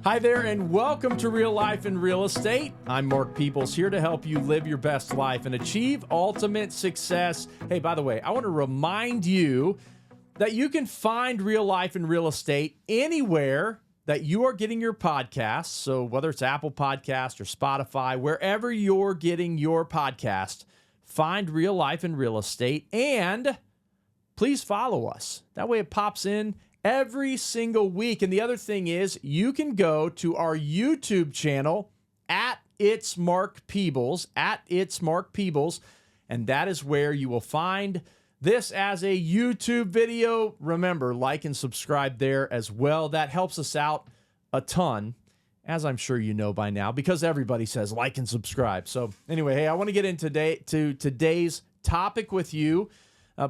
Hi there, and welcome to Real Life in Real Estate. I'm Mark Peebles, here to help you live your best life and achieve ultimate success. Hey, by the way, I want to remind you that you can find Real Life in Real Estate anywhere that you are getting your podcasts. So whether it's Apple Podcast or Spotify, wherever you're getting your podcast, find Real Life in Real Estate and please follow us. That way it pops in every single week. And the other thing is you can go to our YouTube channel at It's Mark Peebles, and that is where you will find this as a YouTube video. Remember, like and subscribe there as well. That helps us out a ton, as I'm sure you know by now, because everybody says like and subscribe. So anyway, hey, I want to get into today's topic with you.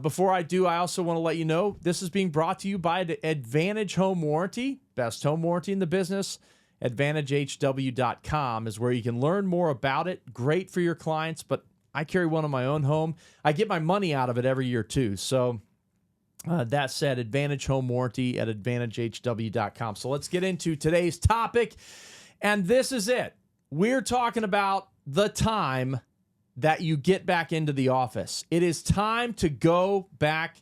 Before I do, I also want to let you know this is being brought to you by the Advantage Home Warranty, best home warranty in the business. AdvantageHW.com is where you can learn more about it. Great for your clients, but I carry one in my own home. I get my money out of it every year too. So that said, Advantage Home Warranty at AdvantageHW.com. So let's get into today's topic, and this is it. We're talking about the time that you get back into the office. It is time to go back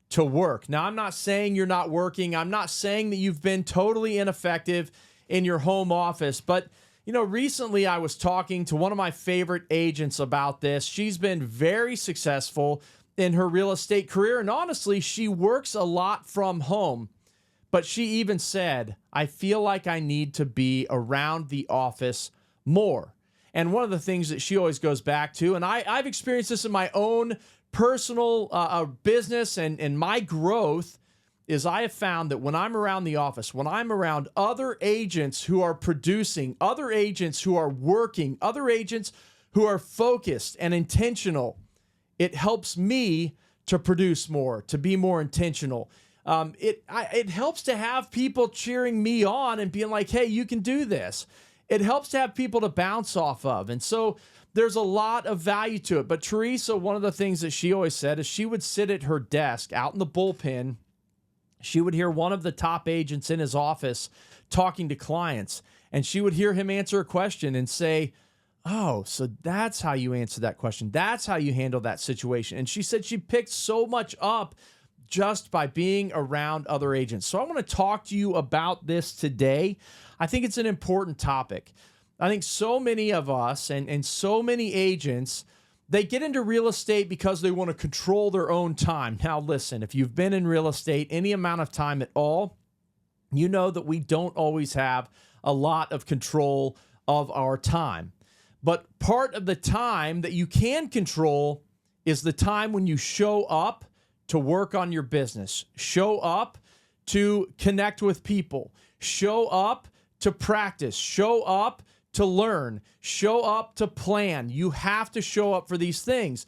to work. Now, I'm not saying you're not working. I'm not saying that you've been totally ineffective in your home office. But, you know, recently I was talking to one of my favorite agents about this. She's been very successful in her real estate career. And honestly, she works a lot from home. But she even said, I feel like I need to be around the office more. And one of the things that she always goes back to, and I've experienced this in my own personal business and my growth, is I have found that when I'm around the office, when I'm around other agents who are producing, other agents who are working, other agents who are focused and intentional, it helps me to produce more, to be more intentional. It helps to have people cheering me on and being like, hey, you can do this. It helps to have people to bounce off of. And so there's a lot of value to it. But Teresa, one of the things that she always said is she would sit at her desk out in the bullpen. She would hear one of the top agents in his office talking to clients, and she would hear him answer a question and say, oh, so that's how you answer that question. That's how you handle that situation. And she said she picked so much up just by being around other agents. So I want to talk to you about this today. I think it's an important topic. I think so many of us and so many agents, they get into real estate because they want to control their own time. Now, listen, if you've been in real estate any amount of time at all, you know that we don't always have a lot of control of our time. But part of the time that you can control is the time when you show up to work on your business, show up to connect with people, show up to practice, show up to learn, show up to plan. You have to show up for these things.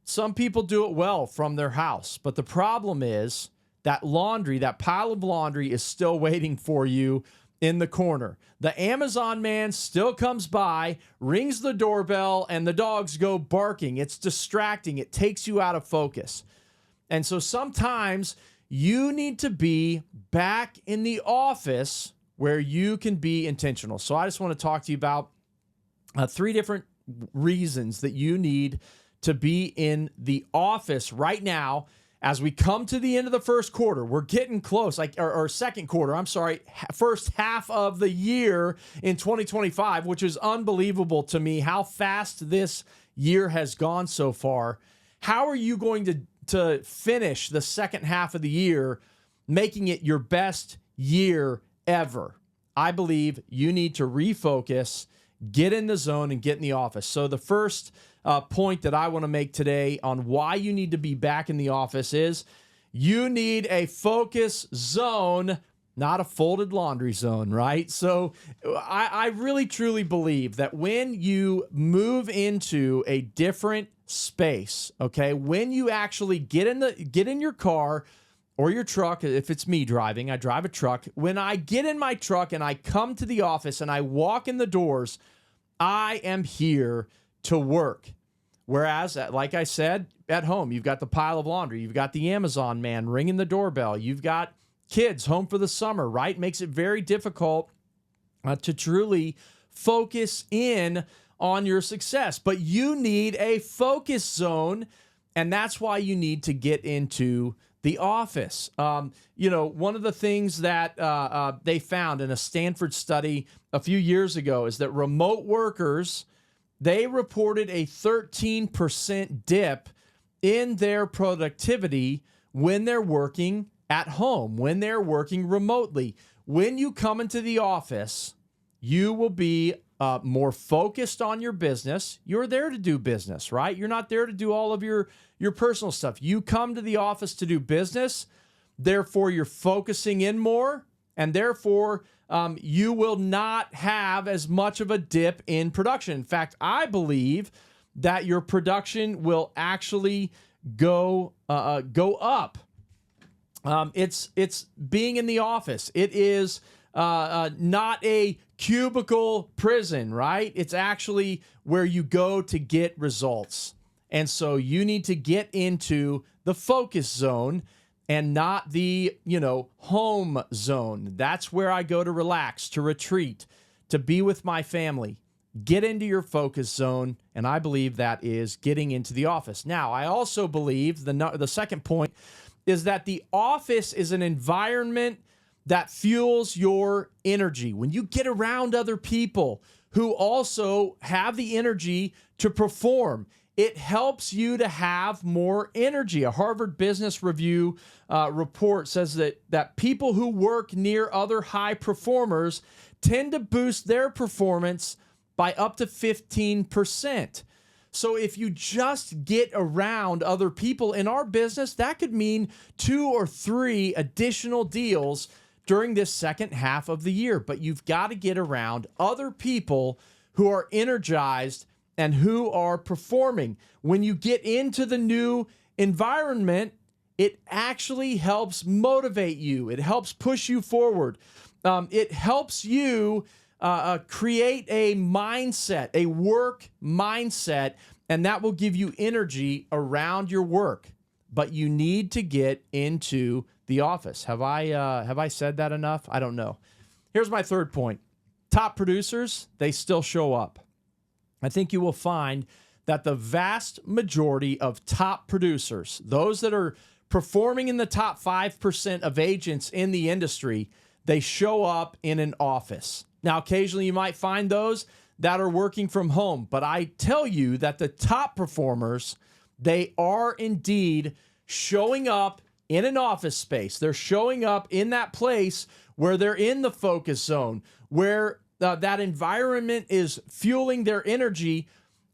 Some people do it well from their house, but the problem is that laundry, that pile of laundry is still waiting for you in the corner. The Amazon man still comes by, rings the doorbell, and the dogs go barking. It's distracting. It takes you out of focus. And so sometimes you need to be back in the office where you can be intentional. So I just want to talk to you about 3 different reasons that you need to be in the office right now as we come to the end of the first quarter. We're getting close, or second quarter, first half of the year in 2025, which is unbelievable to me how fast this year has gone so far. How are you going to finish the second half of the year, making it your best year ever? I believe you need to refocus, get in the zone, and get in the office. So the first point that I want to make today on why you need to be back in the office is you need a focus zone, not a folded laundry zone, right? So I really, truly believe that when you move into a different space, okay, when you actually get in your car or your truck, if it's me driving, I drive a truck. When I get in my truck and I come to the office and I walk in the doors, I am here to work. Whereas, like I said, at home, you've got the pile of laundry. You've got the Amazon man ringing the doorbell. You've got kids home for the summer, right? Makes it very difficult to truly focus in on your success. But you need a focus zone, and that's why you need to get into the office. One of the things that they found in a Stanford study a few years ago is that remote workers, they reported a 13% dip in their productivity when they're working at home, when they're working remotely. When you come into the office, you will be more focused on your business. You're there to do business, right? You're not there to do all of your personal stuff. You come to the office to do business. Therefore, you're focusing in more, and therefore, you will not have as much of a dip in production. In fact, I believe that your production will actually go up. It's being in the office. It is not a cubicle prison, right? It's actually where you go to get results. And so you need to get into the focus zone and not the, home zone. That's where I go to relax, to retreat, to be with my family. Get into your focus zone, and I believe that is getting into the office. Now, I also believe the second point is that the office is an environment that fuels your energy. When you get around other people who also have the energy to perform, it helps you to have more energy. A Harvard Business Review report says that people who work near other high performers tend to boost their performance by up to 15%. So if you just get around other people in our business, that could mean 2 or 3 additional deals during this second half of the year. But you've got to get around other people who are energized and who are performing. When you get into the new environment, it actually helps motivate you. It helps push you forward. It helps you create a mindset, a work mindset, and that will give you energy around your work. But you need to get into the office. Have I said that enough? I don't know. Here's my third point. Top producers, they still show up. I think you will find that the vast majority of top producers, those that are performing in the top 5% of agents in the industry, they show up in an office. Now, occasionally you might find those that are working from home, but I tell you that the top performers, they are indeed showing up in an office space. They're showing up in that place where they're in the focus zone, where that environment is fueling their energy,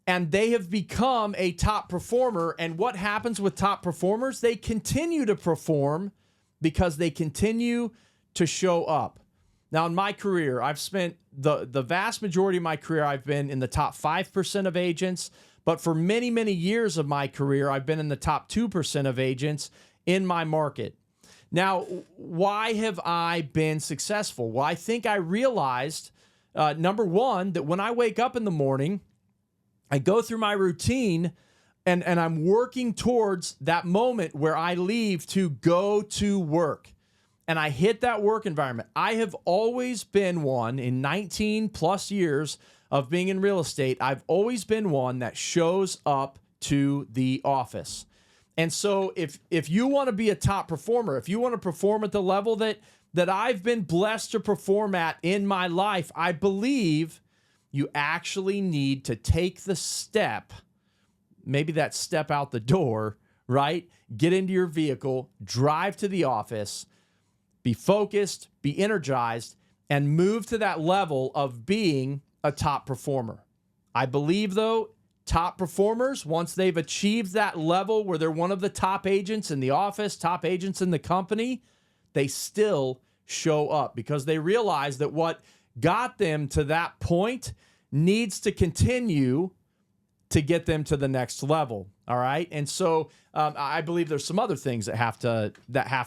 and they have become a top performer. And what happens with top performers? They continue to perform because they continue to show up. Now, in my career, I've spent the vast majority of my career, I've been in the top 5% of agents. But for many, many years of my career, I've been in the top 2% of agents in my market. Now, why have I been successful? Well, I think I realized, number one, that when I wake up in the morning, I go through my routine and I'm working towards that moment where I leave to go to work. And I hit that work environment. I have always been one in 19 plus years of being in real estate. I've always been one that shows up to the office. And so if you want to be a top performer, if you want to perform at the level that I've been blessed to perform at in my life, I believe you actually need to take the step, maybe that step out the door, right? Get into your vehicle, drive to the office, be focused, be energized, and move to that level of being a top performer. I believe, though, top performers, once they've achieved that level where they're one of the top agents in the office, top agents in the company, they still show up because they realize that what got them to that point needs to continue to get them to the next level. All right. And so I believe there's some other things that have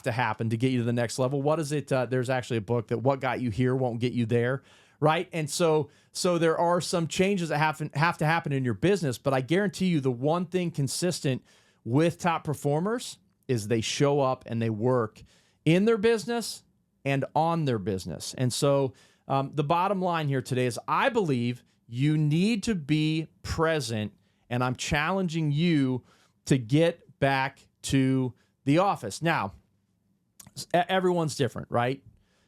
to happen to get you to the next level. What is it? There's actually a book that what got you here won't get you there. Right. And so there are some changes that have to happen in your business. But I guarantee you the one thing consistent with top performers is they show up and they work in their business and on their business. And so the bottom line here today is I believe you need to be present, and I'm challenging you to get back to the office. Now, everyone's different, right?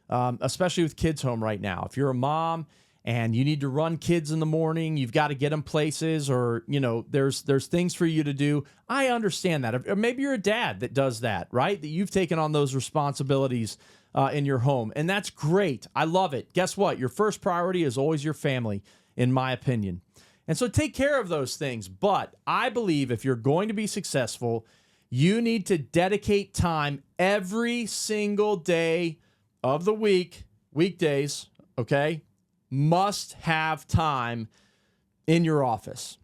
Especially with kids home right now. If you're a mom and you need to run kids in the morning, you've got to get them places, or, there's things for you to do. I understand that. Or maybe you're a dad that does that, right? That you've taken on those responsibilities in your home. And that's great. I love it. Guess what? Your first priority is always your family, in my opinion. And so take care of those things. But I believe if you're going to be successful, you need to dedicate time every single day of the week, weekdays, okay? Must have time in your office.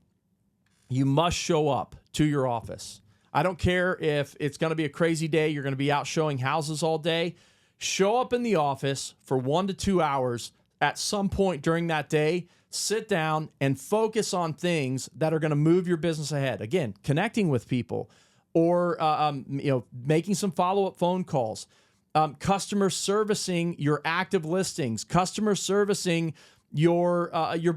You must show up to your office. I don't care if it's going to be a crazy day, you're going to be out showing houses all day. Show up in the office for 1 to 2 hours at some point during that day. Sit down and focus on things that are going to move your business ahead. Again, connecting with people, or making some follow-up phone calls. Customer servicing your active listings, customer servicing your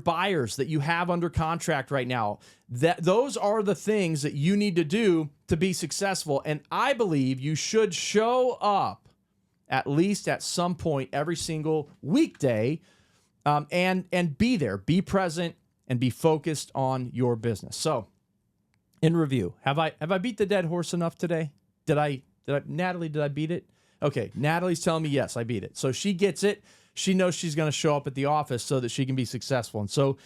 buyers that you have under contract right now. Those are the things that you need to do to be successful. And I believe you should show up at least at some point every single weekday, and be there, be present, and be focused on your business. So, in review, have I beat the dead horse enough today? Natalie, did I beat it? Okay, Natalie's telling me yes, I beat it. So she gets it. She knows she's going to show up at the office so that she can be successful. And so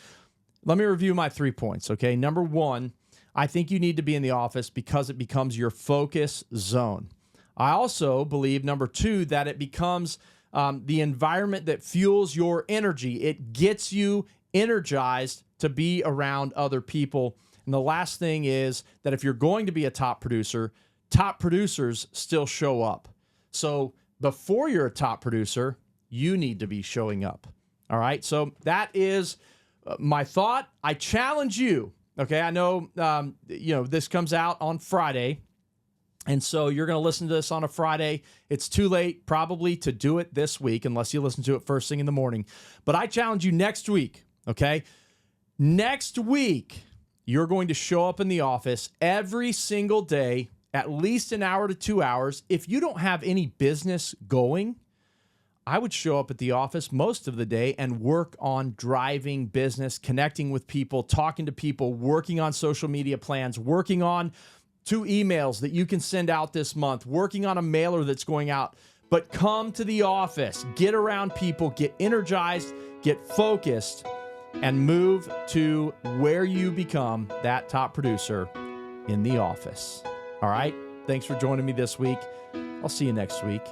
let me review my 3 points, okay? Number 1, I think you need to be in the office because it becomes your focus zone. I also believe, number 2, that it becomes the environment that fuels your energy. It gets you energized to be around other people. And the last thing is that if you're going to be a top producer, top producers still show up. So before you're a top producer, you need to be showing up. All right. So that is my thought. I challenge you. Okay. I know, this comes out on Friday. And so you're going to listen to this on a Friday. It's too late probably to do it this week unless you listen to it first thing in the morning. But I challenge you next week. Okay. Next week, you're going to show up in the office every single day, at least an hour to 2 hours. If you don't have any business going, I would show up at the office most of the day and work on driving business, connecting with people, talking to people, working on social media plans, working on 2 emails that you can send out this month, working on a mailer that's going out. But come to the office, get around people, get energized, get focused, and move to where you become that top producer in the office. All right? Thanks for joining me this week. I'll see you next week.